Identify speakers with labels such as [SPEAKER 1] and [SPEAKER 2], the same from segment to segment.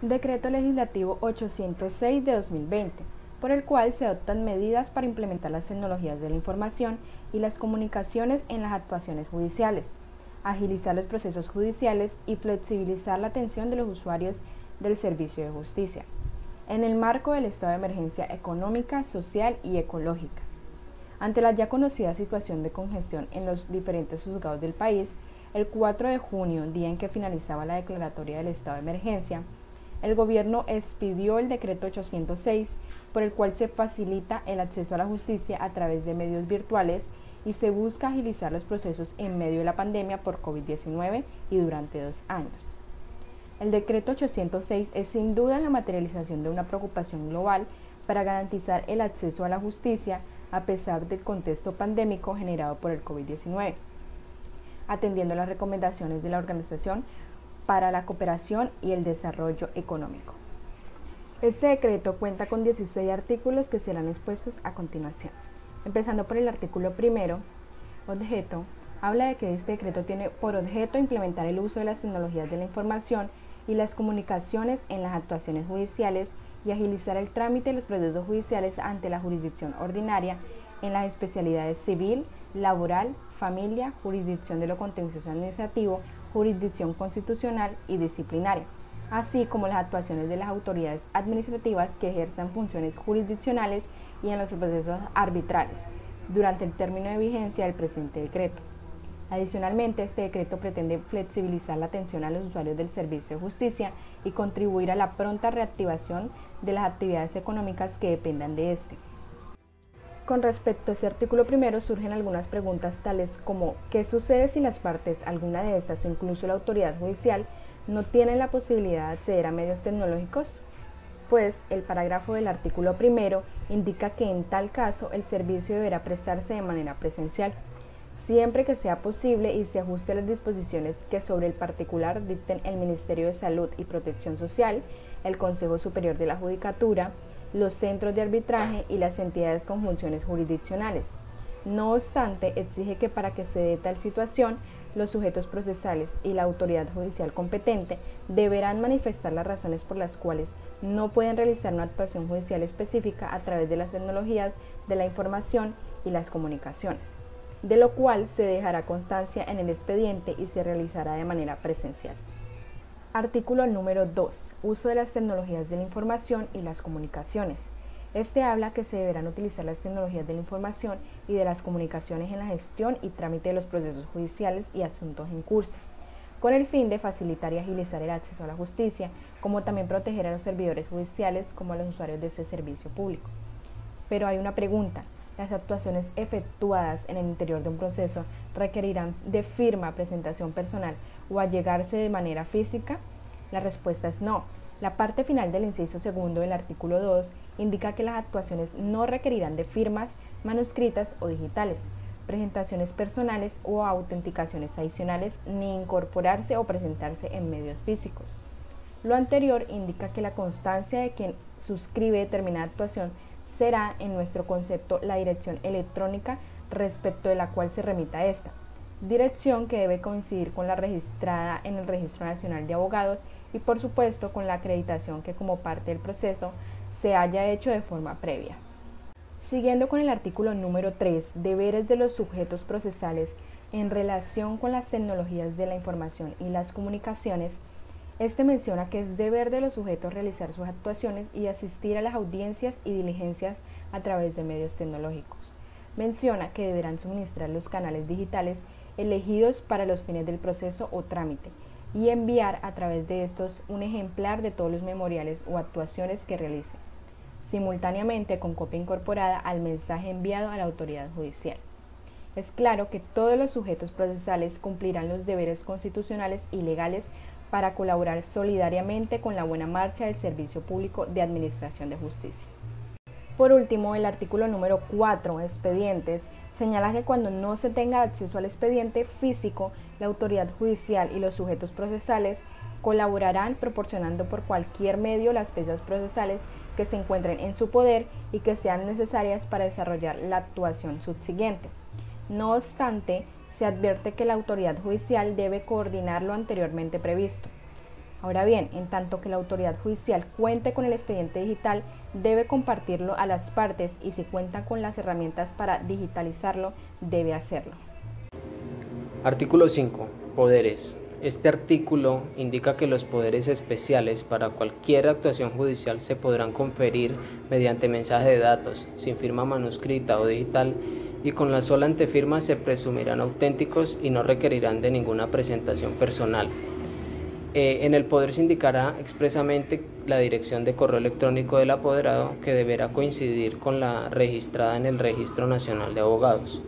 [SPEAKER 1] Decreto Legislativo 806 de 2020, por el cual se adoptan medidas para implementar las tecnologías de la información y las comunicaciones en las actuaciones judiciales, agilizar los procesos judiciales y flexibilizar la atención de los usuarios del servicio de justicia, en el marco del estado de emergencia económica, social y ecológica. Ante la ya conocida situación de congestión en los diferentes juzgados del país, el 4 de junio, día en que finalizaba la declaratoria del estado de emergencia, el gobierno expidió el decreto 806, por el cual se facilita el acceso a la justicia a través de medios virtuales y se busca agilizar los procesos en medio de la pandemia por COVID-19 y durante 2 años. El decreto 806 es sin duda la materialización de una preocupación global para garantizar el acceso a la justicia a pesar del contexto pandémico generado por el COVID-19, atendiendo las recomendaciones de la Organización para la Cooperación y el Desarrollo Económico. Este decreto cuenta con 16 artículos que serán expuestos a continuación. Empezando por el artículo primero, objeto, habla de que este decreto tiene por objeto implementar el uso de las tecnologías de la información y las comunicaciones en las actuaciones judiciales y agilizar el trámite de los procesos judiciales ante la jurisdicción ordinaria en las especialidades civil, laboral, familia, jurisdicción de lo contencioso administrativo, jurisdicción constitucional y disciplinaria, así como las actuaciones de las autoridades administrativas que ejerzan funciones jurisdiccionales y en los procesos arbitrales, durante el término de vigencia del presente decreto. Adicionalmente, este decreto pretende flexibilizar la atención a los usuarios del servicio de justicia y contribuir a la pronta reactivación de las actividades económicas que dependan de este. Con respecto a este artículo primero surgen algunas preguntas tales como ¿qué sucede si las partes, alguna de estas o incluso la autoridad judicial, no tienen la posibilidad de acceder a medios tecnológicos? Pues el parágrafo del artículo primero indica que en tal caso el servicio deberá prestarse de manera presencial, siempre que sea posible y se ajuste a las disposiciones que sobre el particular dicten el Ministerio de Salud y Protección Social, el Consejo Superior de la Judicatura, los centros de arbitraje y las entidades con funciones jurisdiccionales. No obstante, exige que para que se dé tal situación, los sujetos procesales y la autoridad judicial competente deberán manifestar las razones por las cuales no pueden realizar una actuación judicial específica a través de las tecnologías de la información y las comunicaciones, de lo cual se dejará constancia en el expediente y se realizará de manera presencial. Artículo número 2. Uso de las tecnologías de la información y las comunicaciones. Este habla que se deberán utilizar las tecnologías de la información y de las comunicaciones en la gestión y trámite de los procesos judiciales y asuntos en curso, con el fin de facilitar y agilizar el acceso a la justicia, como también proteger a los servidores judiciales como a los usuarios de ese servicio público. Pero hay una pregunta. ¿Las actuaciones efectuadas en el interior de un proceso requerirán de firma, presentación personal o allegarse de manera física? La respuesta es no. La parte final del inciso segundo del artículo 2 indica que las actuaciones no requerirán de firmas manuscritas o digitales, presentaciones personales o autenticaciones adicionales, ni incorporarse o presentarse en medios físicos. Lo anterior indica que la constancia de quien suscribe determinada actuación será, en nuestro concepto, la dirección electrónica respecto de la cual se remita esta, dirección que debe coincidir con la registrada en el Registro Nacional de Abogados y, por supuesto, con la acreditación que como parte del proceso se haya hecho de forma previa. Siguiendo con el artículo número 3, deberes de los sujetos procesales en relación con las tecnologías de la información y las comunicaciones, este menciona que es deber de los sujetos realizar sus actuaciones y asistir a las audiencias y diligencias a través de medios tecnológicos. Menciona que deberán suministrar los canales digitales elegidos para los fines del proceso o trámite y enviar a través de estos un ejemplar de todos los memoriales o actuaciones que realicen, simultáneamente con copia incorporada al mensaje enviado a la autoridad judicial. Es claro que todos los sujetos procesales cumplirán los deberes constitucionales y legales para colaborar solidariamente con la buena marcha del servicio público de administración de justicia. Por último, el artículo número 4, expedientes, señala que cuando no se tenga acceso al expediente físico, la autoridad judicial y los sujetos procesales colaborarán proporcionando por cualquier medio las piezas procesales que se encuentren en su poder y que sean necesarias para desarrollar la actuación subsiguiente. No obstante, se advierte que la autoridad judicial debe coordinar lo anteriormente previsto. Ahora bien, en tanto que la autoridad judicial cuente con el expediente digital, debe compartirlo a las partes y si cuentan con las herramientas para digitalizarlo, debe hacerlo.
[SPEAKER 2] Artículo 5. Poderes. Este artículo indica que los poderes especiales para cualquier actuación judicial se podrán conferir mediante mensaje de datos, sin firma manuscrita o digital, y con la sola antefirma se presumirán auténticos y no requerirán de ninguna presentación personal. En el poder se indicará expresamente la dirección de correo electrónico del apoderado, que deberá coincidir con la registrada en el Registro Nacional de Abogados.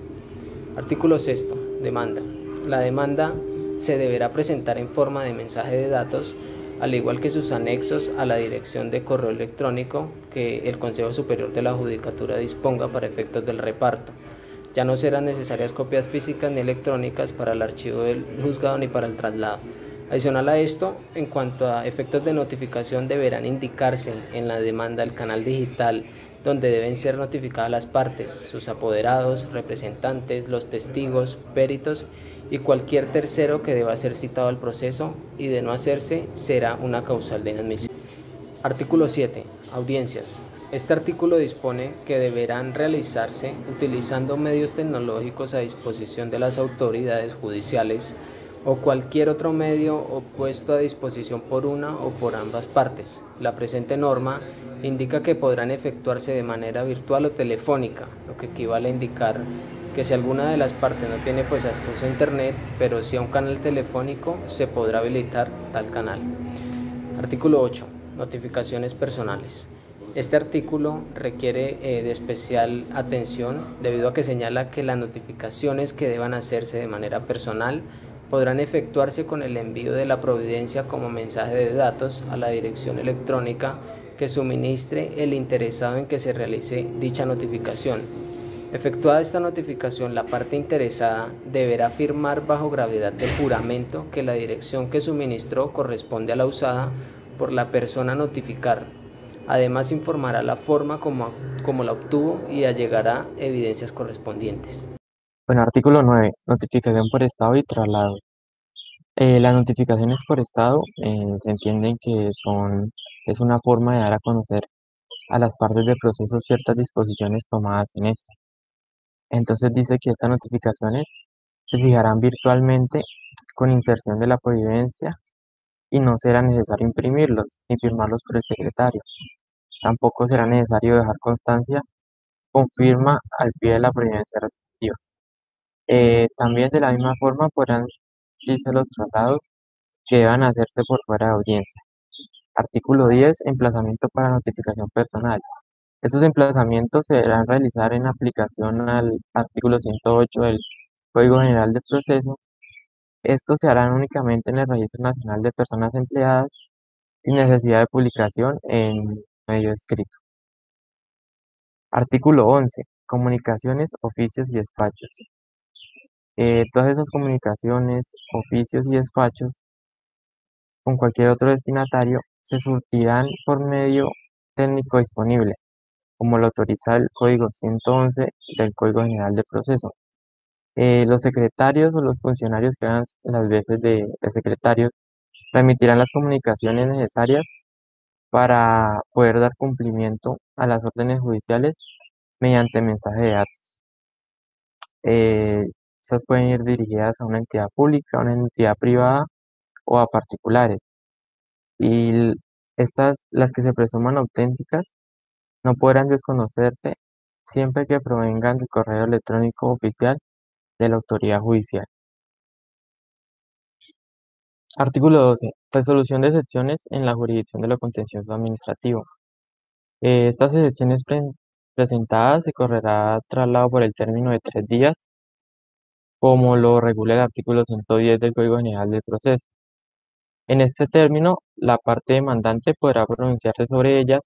[SPEAKER 2] Artículo 6. Demanda. La demanda se deberá presentar en forma de mensaje de datos, al igual que sus anexos, a la dirección de correo electrónico que el Consejo Superior de la Judicatura disponga para efectos del reparto. Ya no serán necesarias copias físicas ni electrónicas para el archivo del juzgado ni para el traslado. Adicional a esto, en cuanto a efectos de notificación, deberán indicarse en la demanda el canal digital donde deben ser notificadas las partes, sus apoderados, representantes, los testigos, peritos y cualquier tercero que deba ser citado al proceso, y de no hacerse será una causal de inadmisión. Artículo 7. Audiencias. Este artículo dispone que deberán realizarse utilizando medios tecnológicos a disposición de las autoridades judiciales o cualquier otro medio puesto a disposición por una o por ambas partes. La presente norma indica que podrán efectuarse de manera virtual o telefónica, lo que equivale a indicar que si alguna de las partes no tiene acceso a internet, pero sí a un canal telefónico, se podrá habilitar tal canal. Artículo 8. Notificaciones personales. Este artículo requiere de especial atención debido a que señala que las notificaciones que deban hacerse de manera personal podrán efectuarse con el envío de la providencia como mensaje de datos a la dirección electrónica que suministre el interesado en que se realice dicha notificación. Efectuada esta notificación, la parte interesada deberá firmar bajo gravedad de juramento que la dirección que suministró corresponde a la usada por la persona a notificar. Además, informará la forma como la obtuvo y allegará evidencias correspondientes.
[SPEAKER 3] Bueno, artículo 9. Notificación por estado y traslado. Las notificaciones por estado se entienden que es una forma de dar a conocer a las partes del proceso ciertas disposiciones tomadas en este. Entonces dice que estas notificaciones se fijarán virtualmente con inserción de la providencia y no será necesario imprimirlos ni firmarlos por el secretario. Tampoco será necesario dejar constancia con firma al pie de la providencia respectiva. También de la misma forma podrán irse los traslados que deban hacerse por fuera de audiencia. Artículo 10. Emplazamiento para notificación personal. Estos emplazamientos se deberán realizar en aplicación al artículo 108 del Código General de Proceso. Estos se harán únicamente en el Registro Nacional de Personas Empleadas sin necesidad de publicación en medio escrito. Artículo 11. Comunicaciones, oficios y despachos. Todas esas comunicaciones, oficios y despachos con cualquier otro destinatario se surtirán por medio técnico disponible, como lo autoriza el Código 111 del Código General de Proceso. Los secretarios o los funcionarios que hagan las veces de secretarios remitirán las comunicaciones necesarias para poder dar cumplimiento a las órdenes judiciales mediante mensaje de datos. Estas pueden ir dirigidas a una entidad pública, a una entidad privada o a particulares. Y las que se presuman auténticas, no podrán desconocerse siempre que provengan del correo electrónico oficial de la autoridad judicial. Artículo 12. Resolución de excepciones en la jurisdicción de lo contencioso administrativo. Estas excepciones presentadas se correrá traslado por el término de 3 días, como lo regula el artículo 110 del Código General del Proceso. En este término, la parte demandante podrá pronunciarse sobre ellas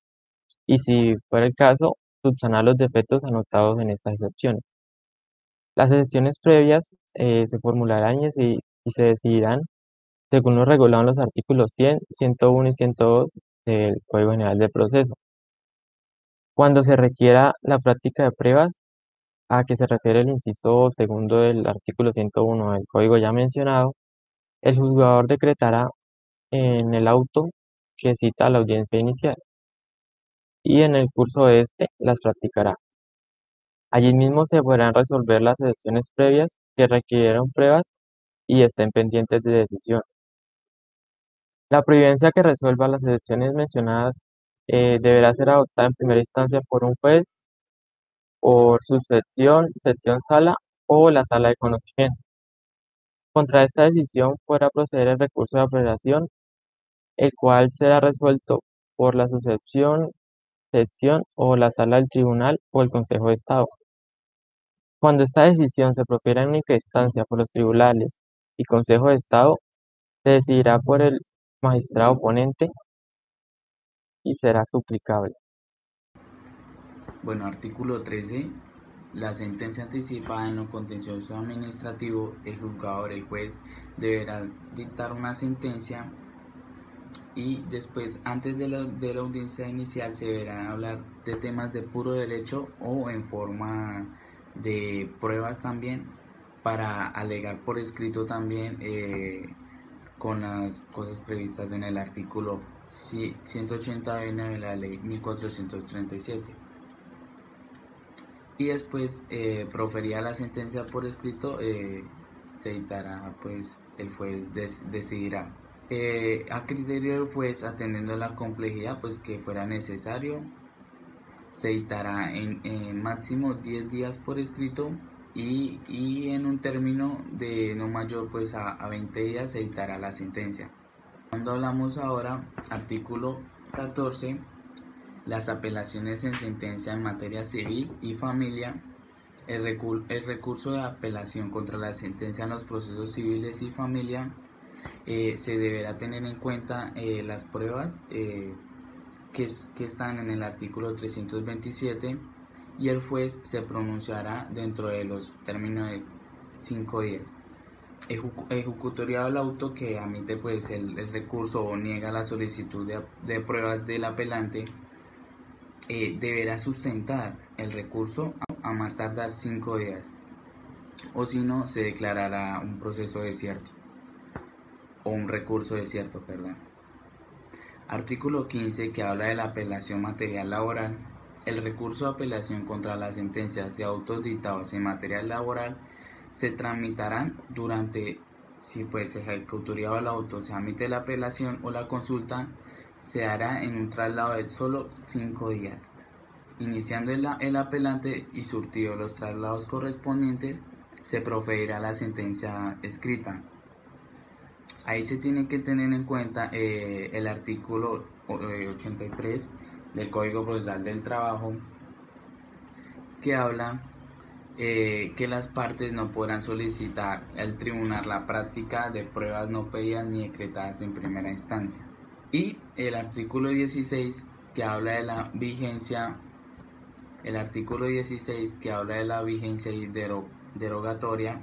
[SPEAKER 3] y, si fuera el caso, subsanar los defectos anotados en estas excepciones. Las excepciones previas se formularán y se decidirán según lo regulado en los artículos 100, 101 y 102 del Código General del Proceso. Cuando se requiera la práctica de pruebas, a que se refiere el inciso segundo del artículo 101 del Código ya mencionado, el juzgador decretará en el auto que cita a la audiencia inicial y en el curso de este las practicará. Allí mismo se podrán resolver las excepciones previas que requirieron pruebas y estén pendientes de decisión. La providencia que resuelva las excepciones mencionadas deberá ser adoptada en primera instancia por un juez, por subsección, sección sala o la sala de conocimiento. Contra esta decisión podrá proceder el recurso de apelación, el cual será resuelto por la subsección, sección o la sala del tribunal o el Consejo de Estado. Cuando esta decisión se profiera en única instancia por los tribunales y Consejo de Estado, se decidirá por el magistrado ponente y será suplicable.
[SPEAKER 4] Bueno, artículo 13. La sentencia anticipada en lo contencioso administrativo, el juzgador, el juez, deberá dictar una sentencia y después, antes de la audiencia inicial, se deberá hablar de temas de puro derecho o en forma de pruebas también, para alegar por escrito también con las cosas previstas en el artículo 181 de la ley 1437. Y después proferida la sentencia por escrito, se dictará, pues el juez decidirá. A criterio del juez, atendiendo a la complejidad pues que fuera necesario, se dictará en máximo 10 días por escrito y en un término de no mayor pues a 20 días se dictará la sentencia. Cuando hablamos ahora, artículo 14, las apelaciones en sentencia en materia civil y familia. El recurso de apelación contra la sentencia en los procesos civiles y familia, se deberá tener en cuenta las pruebas que están en el artículo 327 y el juez se pronunciará dentro de los términos de 5 días. Ejecutoria del auto que admite pues el recurso o niega la solicitud de pruebas del apelante deberá sustentar el recurso a más tardar 5 días, o si no se declarará un proceso desierto o un recurso desierto, perdón. Artículo 15, que habla de la apelación material laboral. El recurso de apelación contra las sentencias de autos dictados en materia laboral se tramitarán durante, si pues se ejecutaría el auto, se admite la apelación o la consulta, se hará en un traslado de solo 5 días. Iniciando el apelante y surtido los traslados correspondientes, se proferirá la sentencia escrita. Ahí se tiene que tener en cuenta el artículo 83 del Código Procesal del Trabajo, que habla que las partes no podrán solicitar al tribunal la práctica de pruebas no pedidas ni decretadas en primera instancia. Y el artículo 16, que habla de la vigencia, derogatoria.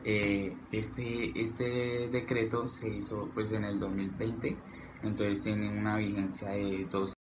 [SPEAKER 4] Este decreto se hizo pues en el 2020, entonces tiene una vigencia de 2